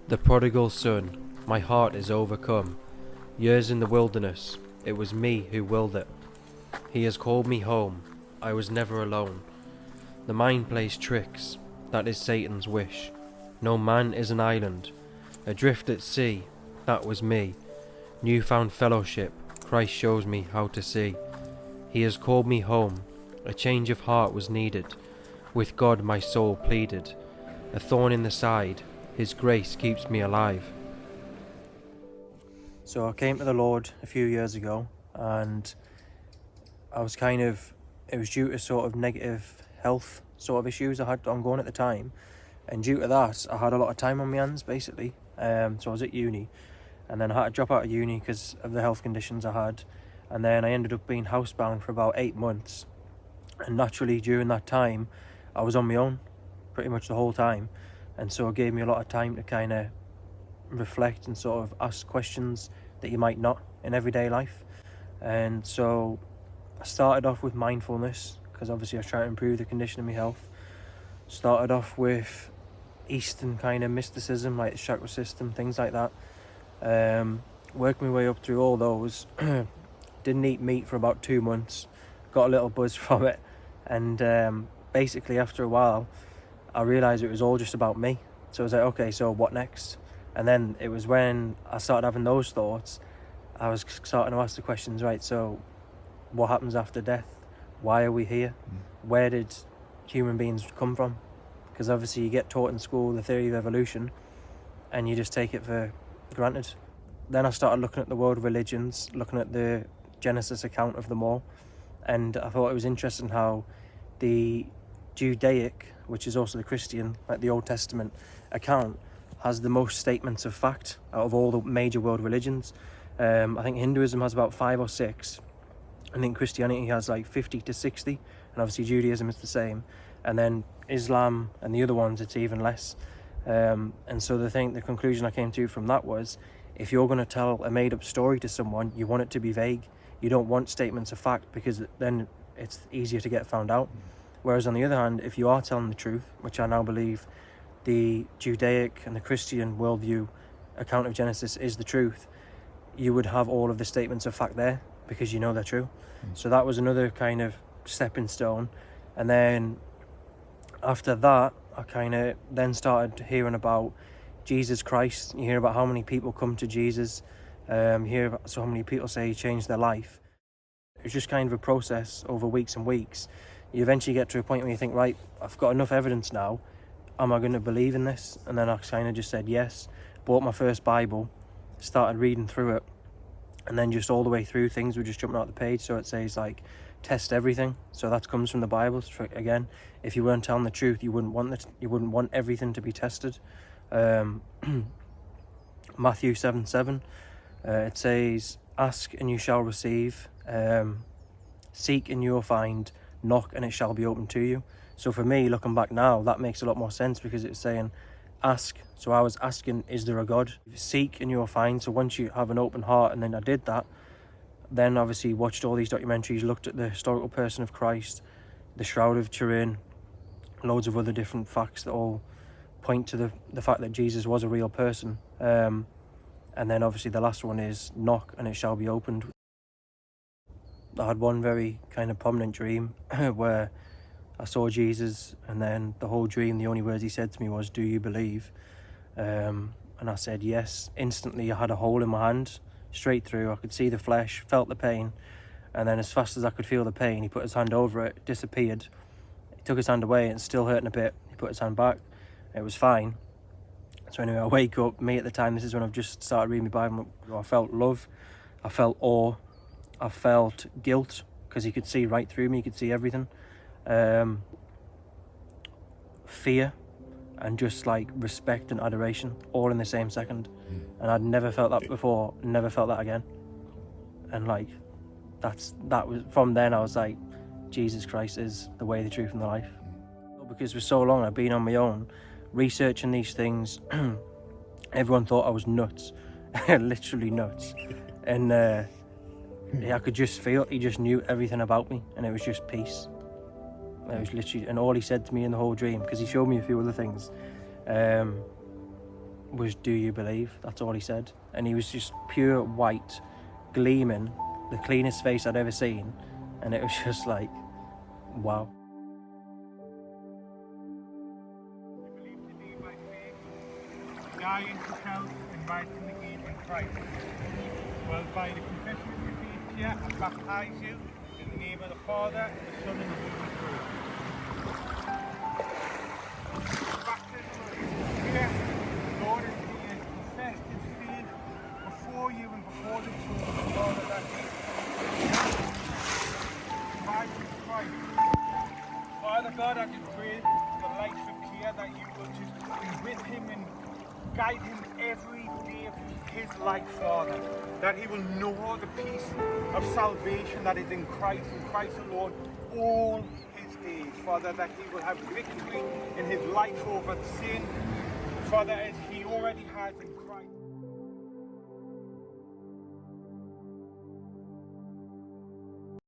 The prodigal son, my heart is overcome. Years in the wilderness, it was me who willed it. He has called me home, I was never alone. The mind plays tricks, that is Satan's wish. No man is an island, adrift at sea, that was me. Newfound fellowship, Christ shows me how to see. He has called me home, a change of heart was needed. With God my soul pleaded, a thorn in the side, His grace keeps me alive. So I came to the Lord a few years ago, and I was it was due to sort of negative health sort of issues I had ongoing at the time, and due to that I had a lot of time on my hands basically. So I was at uni, and then I had to drop out of uni because of the health conditions I had, and then I ended up being housebound for about 8 months, and naturally during that time I was on my own pretty much the whole time, and so it gave me a lot of time to kind of reflect and sort of ask questions that you might not in everyday life. And so I started off with mindfulness, because obviously I was trying to improve the condition of my health. Started off with Eastern kind of mysticism, like the chakra system, things like that. Worked my way up through all those. Didn't eat meat for about 2 months, got a little buzz from it, and basically after a while I realised it was all just about me. So I was like, okay, so what next? And then it was when I started having those thoughts, I was starting to ask the questions, right, so what happens after death? Why are we here? Where did human beings come from? Because obviously you get taught in school the theory of evolution and you just take it for granted. Then I started looking at the world religions, looking at the Genesis account of them all, and I thought it was interesting how the Judaic, which is also the Christian, like the Old Testament account, has the most statements of fact out of all the major world religions. I think Hinduism has about 5 or 6. I think Christianity has like 50 to 60, and obviously Judaism is the same. And then Islam and the other ones, it's even less. And so the conclusion I came to from that was, if you're going to tell a made-up story to someone, you want it to be vague. You don't want statements of fact, because then it's easier to get found out. Whereas on the other hand, if you are telling the truth, which I now believe the Judaic and the Christian worldview account of Genesis is the truth, you would have all of the statements of fact there because you know they're true. So that was another kind of stepping stone. And then after that, I kind of then started hearing about Jesus Christ. You hear about how many people come to Jesus. You hear about so many people say he changed their life. It's just kind of a process over weeks and weeks. You eventually get to a point where you think, right, I've got enough evidence now. Am I going to believe in this? And then I kind of just said yes. Bought my first Bible, started reading through it, and then just all the way through things were just jumping out the page. So it says like, test everything. So that comes from the Bible. So again, if you weren't telling the truth, you wouldn't want everything to be tested. Matthew 7:7, it says, ask and you shall receive, seek and you'll find, knock and it shall be opened to you. So for me, looking back now, that makes a lot more sense, because it's saying ask. So I was asking, is there a God? Seek and you'll find. So once you have an open heart, and then I did that, then obviously watched all these documentaries, looked at the historical person of Christ, the Shroud of Turin, loads of other different facts that all point to the fact that Jesus was a real person. And then obviously the last one is knock and it shall be opened. I had one very kind of prominent dream where I saw Jesus, and then the whole dream, the only words he said to me was, do you believe? And I said yes. Instantly I had a hole in my hand, straight through. I could see the flesh, felt the pain, and then as fast as I could feel the pain, he put his hand over it, disappeared. He took his hand away and it's still hurting a bit. He put his hand back, it was fine. So anyway, I wake up, me at the time, this is when I've just started reading my Bible. I felt love, I felt awe, I felt guilt, because he could see right through me, he could see everything. Fear, and just like respect and adoration, all in the same second. And I'd never felt that before, never felt that again. And like that was from then I was like, Jesus Christ is the way, the truth and the life. Because for so long I've been on my own researching these things. Everyone thought I was nuts. Literally nuts. And I could just feel, he just knew everything about me, and it was just peace. It was literally, and all he said to me in the whole dream, because he showed me a few other things, was, "Do you believe?" That's all he said. And he was just pure white, gleaming, the cleanest face I'd ever seen. And it was just like, wow. You believe today by faith, die in good health and rise from the grave in Christ. Well, by the confession of your faith here, I baptize you in the name of the Father, the Son, and the Holy Spirit. Baptism here, the Lord is here, confessed his faith before you and before the church, the Father, that he rise in Christ. Father God, I just pray the life of Kier, that you will just be with him and guide him every day of his life, Father. That he will know the peace of salvation that is in Christ alone, all his days. Father, that he will have victory in his life over sin, Father, as he already has in Christ.